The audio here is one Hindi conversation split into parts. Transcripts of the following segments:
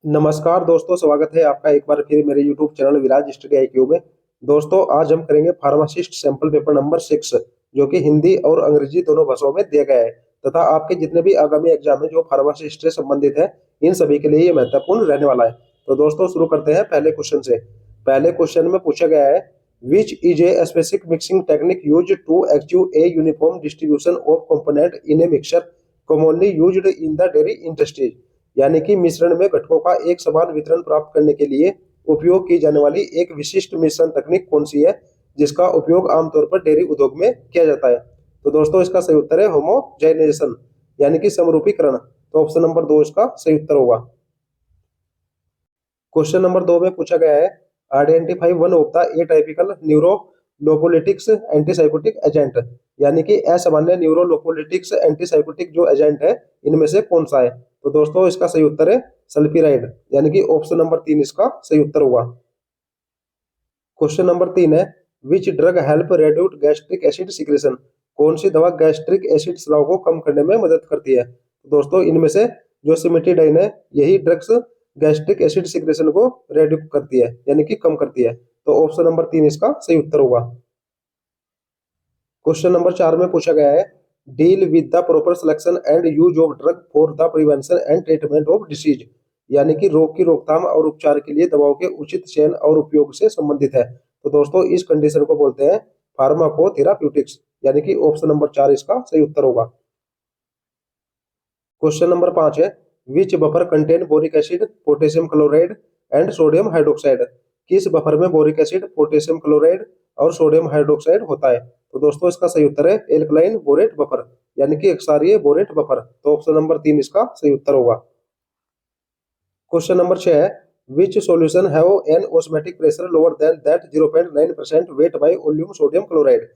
नमस्कार दोस्तों, स्वागत है आपका एक बार फिर मेरे YouTube चैनल विराज स्टडी IQ में। दोस्तों, आज हम करेंगे फार्मासिस्ट सैंपल पेपर नंबर 6, जो कि हिंदी और अंग्रेजी दोनों भाषाओं में दिया गया है तथा आपके जितने भी आगामी एग्जाम है जो फार्मासिस्ट से संबंधित है, इन सभी के लिए ये महत्वपूर्ण रहने वाला है। तो दोस्तों, शुरू करते हैं पहले क्वेश्चन से। पहले क्वेश्चन में पूछा गया है, which is a specific mixing technique use to achieve a uniform distribution of component in a mixture commonly used in the dairy industries. यानी कि मिश्रण में घटकों का एक समान वितरण प्राप्त करने के लिए उपयोग की जाने वाली एक विशिष्ट मिश्रण तकनीक कौन सी है, जिसका उपयोग आमतौर पर डेयरी उद्योग में किया जाता है। तो दोस्तों, इसका सही उत्तर है होमोजाइनेशन, यानी कि समरूपीकरण। तो ऑप्शन नंबर 2 इसका सही उत्तर होगा। क्वेश्चन नंबर 2 में पूछा गया है, identify one of the atypical neuroleptics antipsychotic agent. यानी कि असामान्य न्यूरोलोपोलिटिक्स एंटीसाइकोटिक जो एजेंट है, इनमें से कौन सा है। तो दोस्तों, इसका सही उत्तर है सल्फिराइड, यानी कि ऑप्शन नंबर 3 इसका सही उत्तर होगा। क्वेश्चन नंबर 3 है, which drug help reduce gastric acid secretion. कौन सी दवा गैस्ट्रिक एसिड स्राव को कम करने में मदद करती है। तो दोस्तों, इनमें से जो सिमेटिडाइन है, यही ड्रग्स गैस्ट्रिक एसिड सिक्रेशन को रेड्यूस करती है, यानी कि कम करती है। तो ऑप्शन नंबर 3 इसका सही उत्तर होगा। क्वेश्चन नंबर 4 में पूछा गया है, deal with the proper selection and use of drug for the prevention and treatment of disease. यानी कि रोग की रोकथाम और उपचार के लिए दवाओं के उचित चयन और उपयोग से संबंधित है। तो दोस्तों, इस कंडीशन को बोलते हैं फार्माकोथेराप्यूटिक्स, यानी कि ऑप्शन नंबर 4 इसका सही उत्तर होगा। क्वेश्चन नंबर 5 है, which buffer contain boric acid, potassium chloride and sodium hydroxide. किस बफर में बोरिक एसिड, पोटेशियम क्लोराइड और सोडियम हाइड्रोक्साइड होता है। तो दोस्तों, इसका सही उत्तर है एल्कलाइन बोरेट बफर, यानी कि क्षारीय बोरेट बफर। तो ऑप्शन नंबर 3 इसका सही उत्तर होगा। क्वेश्चन नंबर 6 है, which solution have an osmotic pressure lower than that 0.9% weight by volume sodium chloride.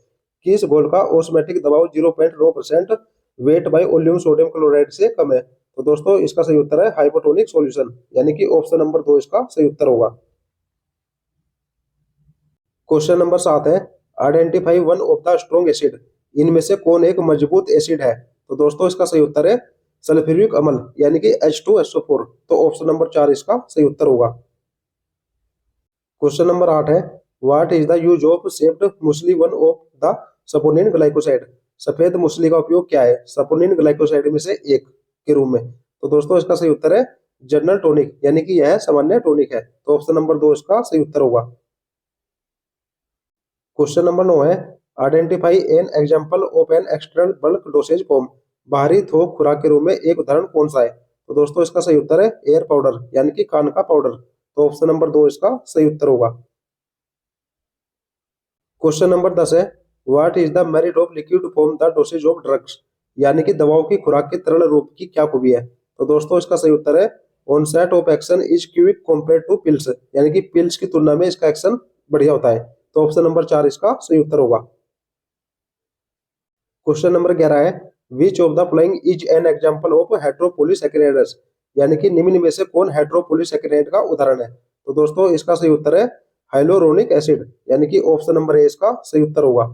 किस घोल का ऑस्मेटिक दबाव 0.9% weight by volume sodium chloride से कम है। तो दोस्तों, इसका सही उत्तर है हाइपोटोनिक सॉल्यूशन, यानी कि ऑप्शन नंबर 2 इसका सही उत्तर होगा। क्वेश्चन नंबर 7 है, identify one of the strong acid. इनमें से कौन एक मजबूत एसिड है। तो दोस्तों, इसका सही उत्तर है सल्फ्यूरिक अम्ल, यानी कि H2SO4। तो ऑप्शन नंबर 4 इसका सही उत्तर होगा। क्वेश्चन नंबर 8 है, what is the use of shaped musli one of the saponin glycoside. सफेद मुसली का उपयोग क्या है सपोनिन ग्लाइकोसाइड में से एक के रूप में। तो दोस्तों, इसका सही उत्तर है जनरल टॉनिक, यानी कि यह सामान्य टॉनिक है। तो ऑप्शन नंबर 2 इसका सही उत्तर होगा। क्वेश्चन नंबर 9 है, identify N example of an external bulk dosage form. बाहरी थोक खुराक के रूप में एक उदाहरण कौन सा है। तो दोस्तों, इसका सही उत्तर है एयर पाउडर, यानी कि कान का पाउडर। तो ऑप्शन नंबर 2 इसका सही उत्तर होगा। क्वेश्चन नंबर 10 है, what is the merit of liquid form the dosage of drugs. यानी कि दवाओं की खुराक के तरल रूप की क्या खूबी है। तो दोस्तों, इसका सही उत्तर है onset of action is quick compared to pills. यानी कि पिल्स की तुलना में इसका एक्शन बढ़िया होता है। तो ऑप्शन नंबर 4 इसका सही उत्तर होगा। क्वेश्चन नंबर 11 है, which of the following is an example of heteropolysaccharides. यानी कि निम्न में से कौन हेटेरोपॉलीसैकेराइड का उदाहरण है। तो दोस्तों, इसका सही उत्तर है हाइलोरोनिक एसिड, यानी कि ऑप्शन नंबर ए इसका सही उत्तर होगा।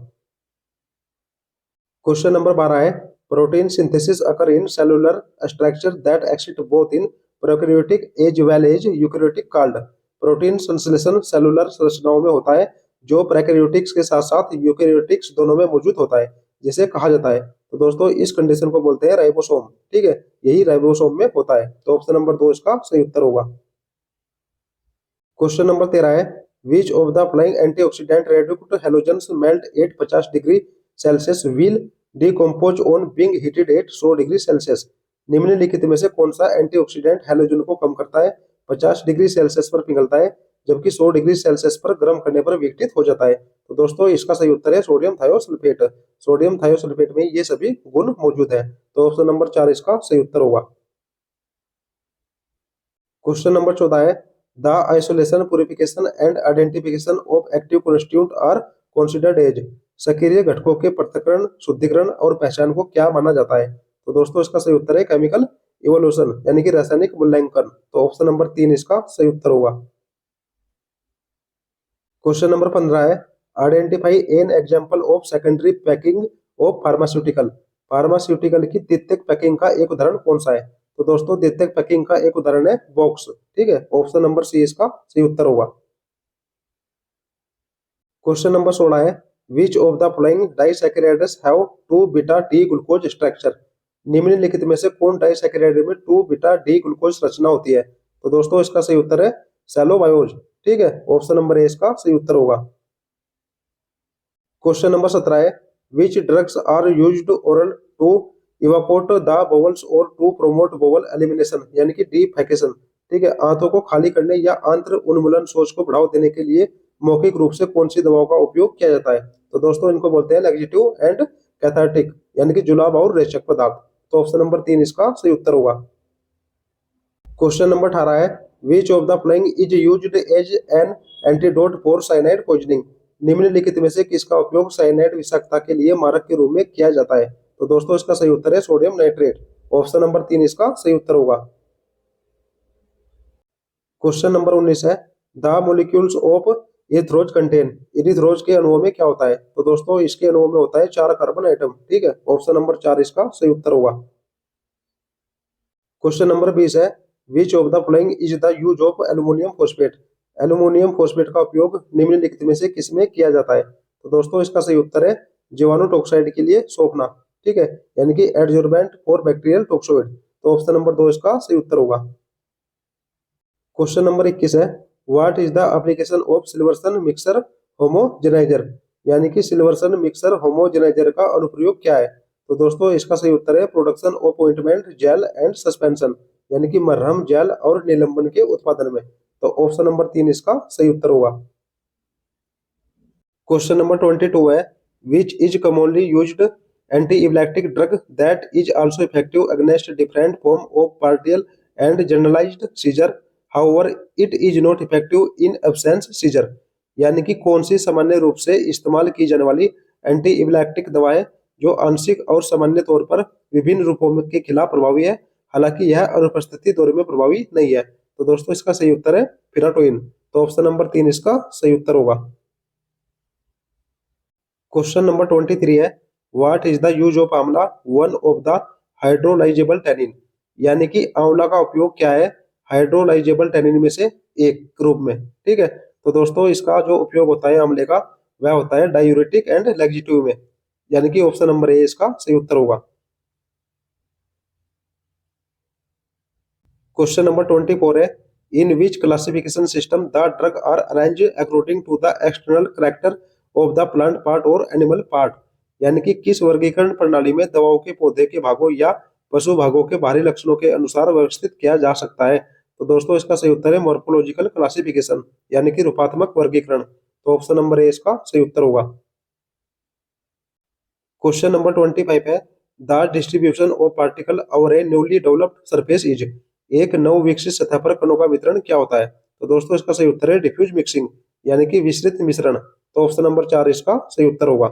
क्वेश्चन नंबर 12 है, protein synthesis occur in cellular structure that exist both in prokaryotic as well as eukaryotic called. Protein संश्लेषण सेलुलर संरचनाओं में होता है जो प्रोकैरियोटिक्स के साथ साथ यूकैरियोटिक्स दोनों में मौजूद होता है, जिसे कहा जाता है। तो दोस्तों, इस कंडीशन को बोलते हैं राइबोसोम। ठीक है, यही राइबोसोम में होता है। तो ऑप्शन नंबर 2 इसका सही उत्तर होगा। क्वेश्चन नंबर 13 है, which of the following antioxidant reduced halogens melt at 50 degree Celsius will decompose on being heated at 100 degree Celsius. निम्नलिखित में से कौन सा एंटीऑक्सीडेंट हैलोजन को कम करता है, 50 डिग्री सेल्सियस पर पिघलता है, जबकि 100 डिग्री सेल्सियस पर गर्म करने पर विघटित हो जाता है। तो दोस्तों, इसका सही उत्तर है सोडियम थायोसल्फेट। सोडियम थायोसल्फेट में ये सभी गुण मौजूद है। तो ऑप्शन नंबर 4 इसका सही उत्तर होगा। क्वेश्चन नंबर 14 है, the isolation purification and identification of active constitute are considered as. सक्रिय घटकों के पृथक्करण, शुद्धिकरण और पहचान को क्या माना जाता है। तो दोस्तों, इसका सही उत्तर है केमिकल इवोल्यूशन, यानी कि रासायनिक मूल्यांकन। तो ऑप्शन नंबर 3 इसका सही उत्तर होगा। क्वेश्चन नंबर 15 है, identify N example of secondary packing of pharmaceutical. Pharmaceutical की द्वितीयक पैकिंग का एक उदाहरण कौन सा है। तो दोस्तों द्वितीयक पैकिंग का एक उदाहरण है बॉक्स। ठीक है, ऑप्शन नंबर सी इसका सही उत्तर होगा। क्वेश्चन नंबर 16 है, which of the following disaccharides have 2 beta D glucose structure. निम्नलिखित में से कौन डाइसैकेराइड में 2 बीटा डी ग्लूकोज रचना होती है? तो दोस्तों इसका सही उत्तर है सेलोबायोज। ठीक है, ऑप्शन नंबर ए इसका सही उत्तर होगा। क्वेश्चन नंबर 17 है, which drugs are used oral to evaporate the bubbles और टू प्रोमोट बबल एलिमिनेशन, यानी कि डिफेकेशन। ठीक है, आंतों को खाली करने या आंत्र उन्मूलन सोच को बढ़ावा देने के लिए मौखिक रूप से कौन सी दवाओं का उपयोग किया जाता है? तो दोस्तों इनको बोलते हैं लैक्सेटिव एंड कैथार्टिक, यानी कि जुलाब और रेचक पदार्थ। तो ऑप्शन नंबर 3 इसका सही उत्तर होगा। क्वेश्चन नंबर 18 है, which of the following is used as an antidote for cyanide poisoning. निम्नलिखित में से किसका उपयोग साइनाइड विषाक्तता के लिए मारक के रूप में किया जाता है? तो दोस्तों इसका सही उत्तर है सोडियम नाइट्रेट। ऑप्शन नंबर 3 इसका सही उत्तर होगा। क्वेश्चन नंबर 19 है, the molecules of erythrose contain. Erythrose के अणुओं में क्या होता है? तो दोस्तों इसके अणुओं में होता है 4 कार्बन आइटम। ठीक है, ऑप्शन नंबर 4 इसका सही उत्तर होगा। क्वेश्चन नंबर 20 है, which of the following is the use of aluminium phosphate. Aluminium phosphate का उपयोग निम्नलिखित में से किसमें किया जाता है? तो दोस्तों इसका सही उत्तर है जीवाणु टॉक्साइड के लिए सौंपना। ठीक है, यानी कि एडजोर्बेंट फॉर बैक्टीरियल टॉक्सोइड। तो ऑप्शन नंबर 2 इसका सही उत्तर होगा। क्वेश्चन नंबर 21 है, what is the application of Silverson mixer homogenizer. यानी कि सिल्वर्सन मिक्सर होमोजेनाइजर का अनुप्रयोग क्या है? तो दोस्तों इसका सही उत्तर है production of ointment gel and suspension, यानी कि मरहम जेल और निलंबन के उत्पादन में। तो ऑप्शन नंबर 3 इसका सही उत्तर होगा। क्वेश्चन नंबर 22 है, which is commonly used anti epileptic drug that is also effective against different form of partial and generalised seizure, however it is not effective in absence seizure. यानी कि कौन सी सामान्य रूप से इस्तेमाल की जाने वाली एंटी इपिलेप्टिक दवाएं जो आंशिक और सामान्य तौर पर विभिन्न रूपों के खिलाफ प्रभावी है, हालांकि यह अनुपस्थिति दौरे में प्रभावी नहीं है? तो दोस्तों इसका सही उत्तर है फिराटोइन। तो ऑप्शन नंबर 3 इसका सही उत्तर होगा। क्वेश्चन नंबर 23 है, what is the use of आंवला one of the hydrolysable tannin. यानी कि आंवला का उपयोग क्या है हाइड्रोलाइजेबल टैनिन में से एक रूप में? ठीक है, तो दोस्तों इसका जो उपयोग होता है आंवले का वह होता है डायूरेटिक एंड लैक्सेटिव में, यानी कि ऑप्शन नंबर ए इसका सही उत्तर होगा। क्वेश्चन नंबर 24 है, in which classification system the drug are arrange according to the external character of the plant part और एनिमल पार्ट। यानी कि किस वर्गीकरण प्रणाली में दवाओं के पौधे के भागों या पशु भागों के बाहरी लक्षणों के अनुसार व्यवस्थित किया जा सकता है? तो दोस्तों इसका सही उत्तर है मॉर्फोलॉजिकल क्लासिफिकेशन, यानी कि रूपात्मक वर्गीकरण। तो ऑप्शन नंबर ए इसका सही उत्तर होगा। क्वेश्चन नंबर 25 है, the distribution of particle over A newly developed surface is. एक नव विकसित सतह पर कणों का वितरण क्या होता है? तो दोस्तों इसका सही उत्तर है डिफ्यूज मिक्सिंग, यानी कि विस्तृत मिश्रण। तो ऑप्शन नंबर 4 इसका सही उत्तर होगा।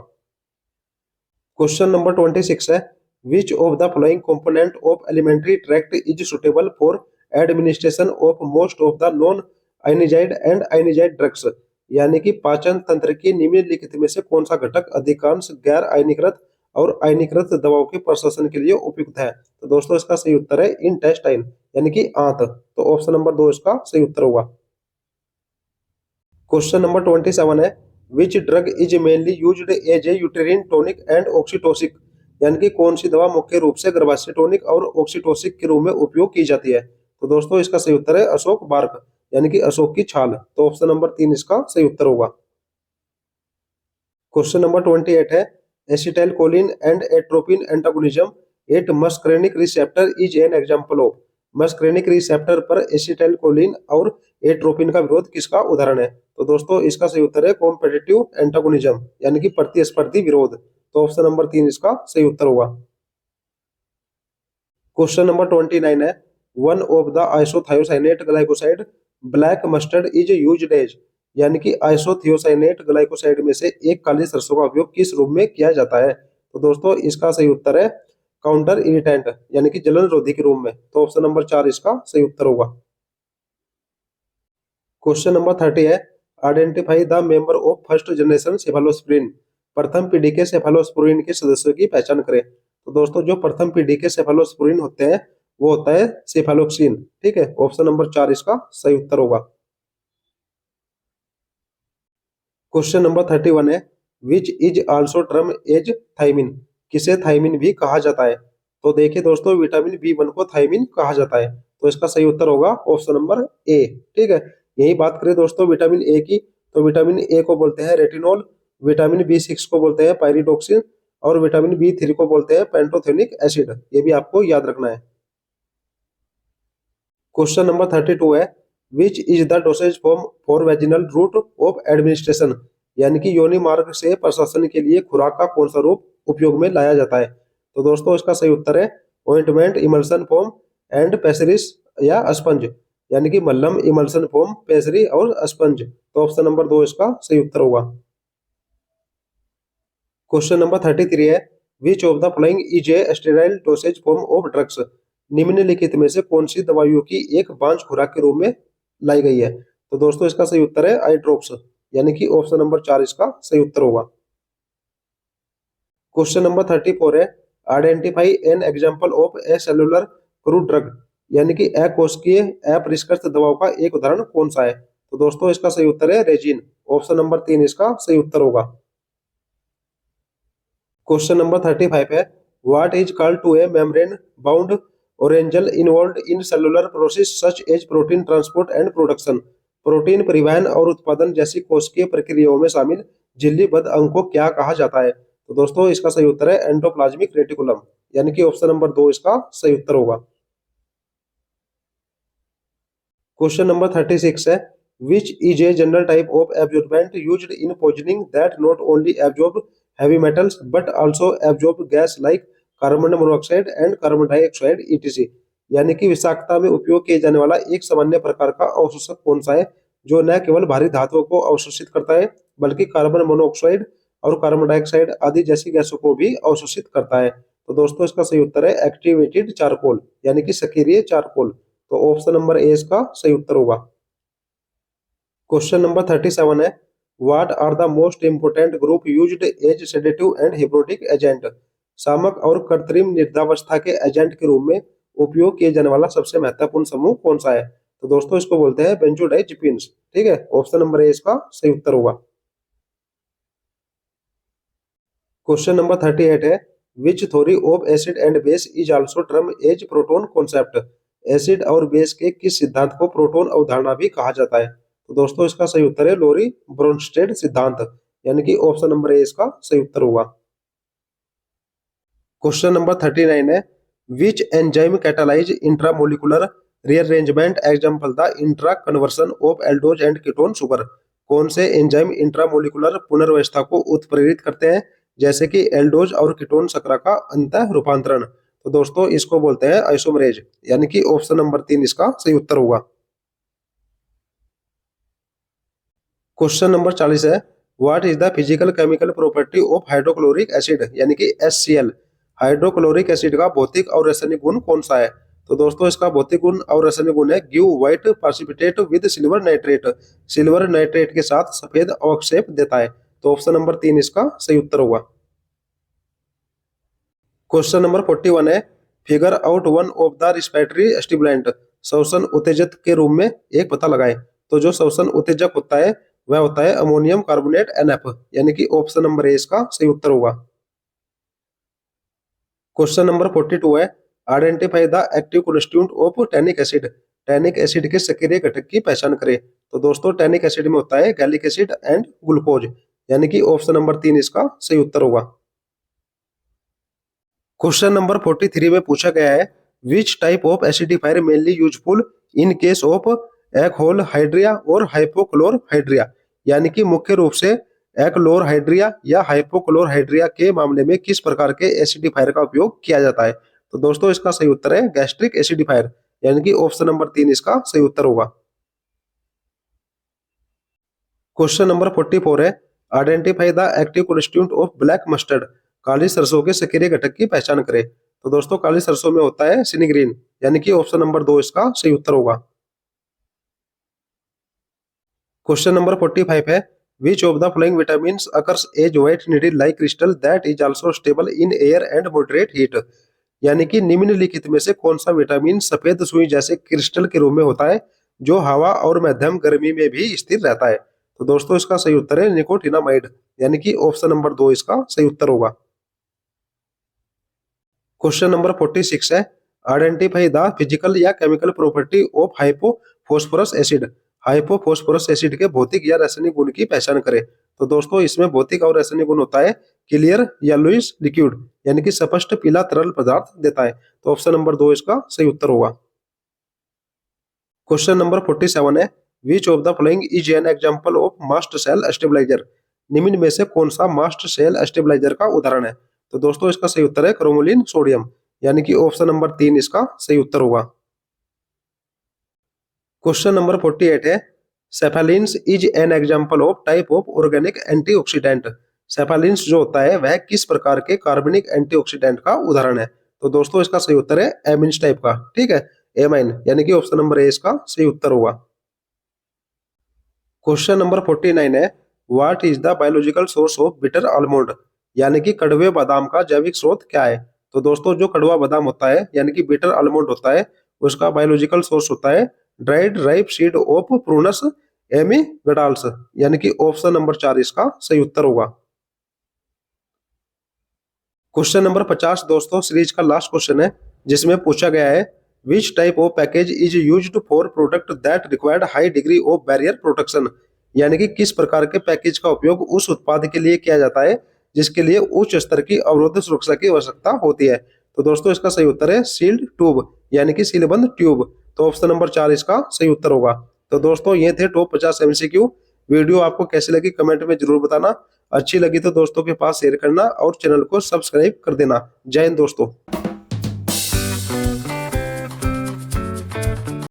क्वेश्चन नंबर 26 है, which of the following component of alimentary tract is suitable for administration of most of the non ionized and ionized drugs. यानी कि पाचन तंत्र की निम्नलिखित में से कौन सा घटक अधिकांश गैर आयनीकृत और आयनीकृत दवाओं के प्रशासन के लिए उपयुक्त है? तो दोस्तों इसका सही उत्तर है इंटेस्टाइन, यानी कि आंत। तो ऑप्शन नंबर 2 इसका सही उत्तर होगा। क्वेश्चन नंबर 27 है, which drug is mainly used as a uterine tonic and oxytocic. यानी कि कौन सी दवा मुख्य रूप से गर्भाशय टॉनिक और ऑक्सीटोसिक के रूप में उपयोग की जाती है? तो दोस्तों इसका सही उत्तर है अशोक बार्क, यानी कि अशोक की छाल। तो ऑप्शन नंबर 3 इसका सही उत्तर होगा। क्वेश्चन नंबर 28 है, acetyl choline and atropine antagonism at muscarinic receptor is an example of. Muscarinic receptor पर एसिटाइल कोलिन और एट्रोपिन का विरोध किसका उदाहरण है? तो दोस्तों इसका सही उत्तर है कॉम्पिटिटिव एंटागोनिज्म, यानी कि प्रतिस्पर्धी विरोध। तो ऑप्शन नंबर 3 इसका सही उत्तर होगा। क्वेश्चन नंबर 29 है, one of the isothiocyanate glycoside black mustard is used as. यानी कि आइसोथियोसाइनेट ग्लाइकोसाइड में से एक काली सरसों का उपयोग किस रूप में किया जाता है? तो दोस्तों इसका सही उत्तर है काउंटर इरिटेंट, यानी कि जलन रोधी के रूप में। तो ऑप्शन नंबर 4 इसका सही उत्तर होगा। क्वेश्चन नंबर 30 है, identify the member of first generation cephalosporin. प्रथम पीढ़ी के सेफालोस्पुरिन के सदस्यों की पहचान करें। तो दोस्तों जो प्रथम पीढ़ी के सेफालोस्पुरिन होते हैं वो होता है सेफेलोक्सीन। ठीक है, ऑप्शन नंबर 4 इसका सही उत्तर होगा। क्वेश्चन नंबर 31 है, which is also term as thiamine, किसे थाइमिन भी कहा जाता है? तो देखिए दोस्तों, विटामिन बी 1 को थाइमिन कहा जाता है, तो इसका सही उत्तर होगा ऑप्शन नंबर ए। ठीक है, यही बात करें दोस्तों विटामिन ए की, तो विटामिन ए को बोलते हैं रेटिनॉल, विटामिन बी 6 को बोलते हैं पायरिडोक्सिन, और विटामिन बी 3 को बोलते हैं पेंटोथेनिक एसिड। ये भी आपको याद रखना है। क्वेश्चन नंबर 32 है, which is the dosage form for vaginal route of administration, यानी कि योनि मार्ग से प्रशासन के लिए खुराक का कौन सा रूप उपयोग में लाया जाता है? तो दोस्तों इसका सही उत्तर है ऑइंटमेंट, इमल्सन फॉर्म एंड पेसरिस या स्पंज, यानी कि मल्लम, इमल्सन फॉर्म, पेसरी और स्पंज। तो ऑप्शन नंबर 2 इसका सही उत्तर होगा। क्वेश्चन नंबर 33 है, which of the following is a sterile dosage form of drugs, निम्नलिखित में से कौन सी दवाइयों की एक बांझ खुराक के रूप में लाई गई है? तो दोस्तों इसका सही उत्तर है आई ड्रॉप्स, यानी कि ऑप्शन नंबर 4 इसका सही उत्तर होगा। क्वेश्चन नंबर 34 है, identify N example of A cellular crude drug, यानी कि अकोशिकीय अपरिष्कृत दवाओं का एक उदाहरण कौन सा है? तो दोस्तों इसका सही उत्तर है रेजिन, ऑप्शन नंबर 3 इसका सही उत्तर होगा। क्वेश्चन नंबर 35 है, what is called to a membrane bound organelle involved in cellular process such as protein transport and production, protein परिवहन और उत्पादन जैसी कोशिकीय प्रक्रियाओं में शामिल झिल्लीबद्ध अंग को क्या कहा जाता है? तो दोस्तों इसका सही उत्तर है एंडोप्लाज्मिक रेटिकुलम, यानी कि ऑप्शन नंबर 2 इसका सही उत्तर होगा। क्वेश्चन नंबर 36 है, which is a general type of absorbent used in poisoning that not only absorb heavy metals but also absorb gas like carbon monoxide and carbon dioxide etc, यानी कि विषाक्तता में उपयोग किए जाने वाला एक सामान्य प्रकार का अवशोषक कौन सा है जो न केवल भारी धातुओं को अवशोषित करता है बल्कि कार्बन मोनोऑक्साइड और कार्बन डाइऑक्साइड आदि जैसी गैसों को भी अवशोषित करता है? तो दोस्तों इसका सही उत्तर है एक्टिवेटेड चारकोल, यानी कि सक्रिय चारकोल। तो ऑप्शन नंबर ए इसका सही उत्तर होगा। क्वेश्चन नंबर 37 है, what are the most important group used as sedative and hypnotic agent, शामक और कृत्रिम निद्रावस्था के एजेंट के रूप में उपयोग किए जाने वाला सबसे महत्वपूर्ण समूह कौन सा है? तो दोस्तों इसको बोलते हैं बेंजोडाइजिपिन्स। ठीक है, ऑप्शन नंबर ए इसका सही उत्तर होगा। क्वेश्चन नंबर 38 है, which theory of acid and base is also term as proton concept, acid और बेस के किस सिद्धांत को प्रोटोन अवधारणा भी कहा जाता है? तो दोस्तों इसका सही उत्तर है लोरी ब्रोनस्टेड सिद्धांत, यानी कि ऑप्शन नंबर ए इसका सही उत्तर होगा। क्वेश्चन नंबर 39 है, which enzyme catalyse intramolecular rearrangement example the intra conversion of aldose and ketone sugar, कौन से एंजाइम इंट्रामोलिकुलर पुनर्व्यवस्था को उत्प्रेरित करते हैं जैसे कि एल्डोज और कीटोन शर्करा का अंत रूपांतरण? तो दोस्तों इसको बोलते हैं आइसोमरेज, यानी कि ऑप्शन नंबर 3 इसका सही उत्तर होगा। क्वेश्चन नंबर 40 है, what is the physical chemical property of hydrochloric acid, यानी कि HCl, हाइड्रोक्लोरिक एसिड का भौतिक और रासायनिक गुण कौन सा है? तो दोस्तों इसका भौतिक गुण और रासायनिक गुण है give white precipitate with silver nitrate, silver nitrate के साथ सफेद अवक्षेप देता है। तो ऑप्शन नंबर 3 इसका सही उत्तर होगा। क्वेश्चन नंबर 41 है, figure out one of the respiratory stimulant, श्वसन उत्तेजक के रूप में एक पता लगाए। तो जो श्वसन उत्तेजक होता है वह होता है अमोनियम कार्बोनेट NF, यानी कि ऑप्शन नंबर ए इसका सही उत्तर होगा। क्वेश्चन नंबर 42 है, identify the active constituent of tannic acid, tannic acid के सक्रिय घटक की पहचान करें। तो दोस्तों टैनिक एसिड में होता है गैलिक एसिड एंड ग्लूकोज, यानी कि ऑप्शन नंबर 3 इसका सही उत्तर होगा। क्वेश्चन नंबर 43 में पूछा गया है, which type of acidifier mainly useful in case of achlorhydria और हाइपोक्लोर हाइड्रिया, यानी कि मुख्य रूप से एक्लोर हाइड्रिया या हाइपोक्लोर हाइड्रिया के मामले में किस प्रकार के एसिडिफायर का उपयोग किया जाता है? तो दोस्तों इसका सही उत्तर है गैस्ट्रिक एसिडिफायर, यानी कि ऑप्शन नंबर 3 इसका सही उत्तर होगा। क्वेश्चन नंबर 44 है, identify the active constituent of black mustard, काली सरसों के सक्रिय घटक की पहचान करें। तो दोस्तों काली सरसों में होता है सिनिग्रीन, यानी कि ऑप्शन नंबर 2 इसका सही उत्तर होगा। क्वेश्चन नंबर 45 है, which of the following vitamins occurs as white needle like crystal that is also stable in air and moderate heat, यानी कि निम्नलिखित में से कौन सा विटामिन सफेद सुई जैसे क्रिस्टल के रूप में होता है जो हवा और मध्यम गर्मी में भी स्थिर रहता है? तो दोस्तों इसका सही उत्तर है निकोटिनामाइड, यानी कि ऑप्शन नंबर 2 इसका सही उत्तर होगा। क्वेश्चन नंबर 46 है, आइडेंटिफाई द फिजिकल या chemical property of hypophosphorous acid. Hypophosphorous acid के भौतिक या रासायनिक गुण की पहचान करें। तो दोस्तों इसमें भौतिक और रासायनिक गुण होता है क्लियर येलोइश लिक्विड, यानी कि स्पष्ट पीला तरल पदार्थ देता है। तो ऑप्शन नंबर 2 इसका सही उत्तर होगा। क्वेश्चन नंबर 47 है, which of the following is an example of mast cell stabiliser. निम्न में से कौन सा मास्ट सेल स्टेबलाइजर का उदाहरण है? तो दोस्तों इसका सही उत्तर है क्रोमोलिन सोडियम, यानी कि ऑप्शन नंबर 3 इसका सही उत्तर होगा। क्वेश्चन नंबर 48 है, cephalins is an example of type of organic antioxidant. Cephalins जो होता है वह किस प्रकार के कार्बनिक एंटीऑक्सीडेंट का उदाहरण है? तो दोस्तों इसका सही उत्तर है एमिन्स टाइप का, ठीक है, एमाइन, यानी कि ऑप्शन नंबर ए इसका सही उत्तर होगा। क्वेश्चन नंबर 49 है, what is the biological source of bitter almond. यानी कि कड़वे बादाम का जैविक स्रोत क्या है? तो दोस्तों जो कड़वा बादाम होता है यानी कि बिटर आलमंड होता है उसका बायोलॉजिकल सोर्स होता है dried ripe seed of prunus amygdalus, यानी कि ऑप्शन नंबर 4 इसका सही उत्तर होगा। क्वेश्चन नंबर 50 दोस्तों सीरीज का लास्ट क्वेश्चन है, जिसमें पूछा गया है which type of package is used for product that required high degree of barrier protection. यानी कि किस प्रकार के पैकेज का उपयोग उस उत्पाद के लिए किया जाता है जिसके लिए उच्च स्तर की अवरोध सुरक्षा की आवश्यकता होती है? तो दोस्तों इसका सही उत्तर है सील्ड ट्यूब, यानी कि सीलबंद ट्यूब। तो ऑप्शन नंबर 4 इसका सही उत्तर होगा। तो दोस्तों ये थे टॉप 50 एमसीक्यू। वीडियो आपको कैसी लगी कमेंट में जरूर बताना। अच्छी लगी तो दोस्तों के पास शेयर करना और चैनल को सब्सक्राइब कर देना। जय हिंद दोस्तों।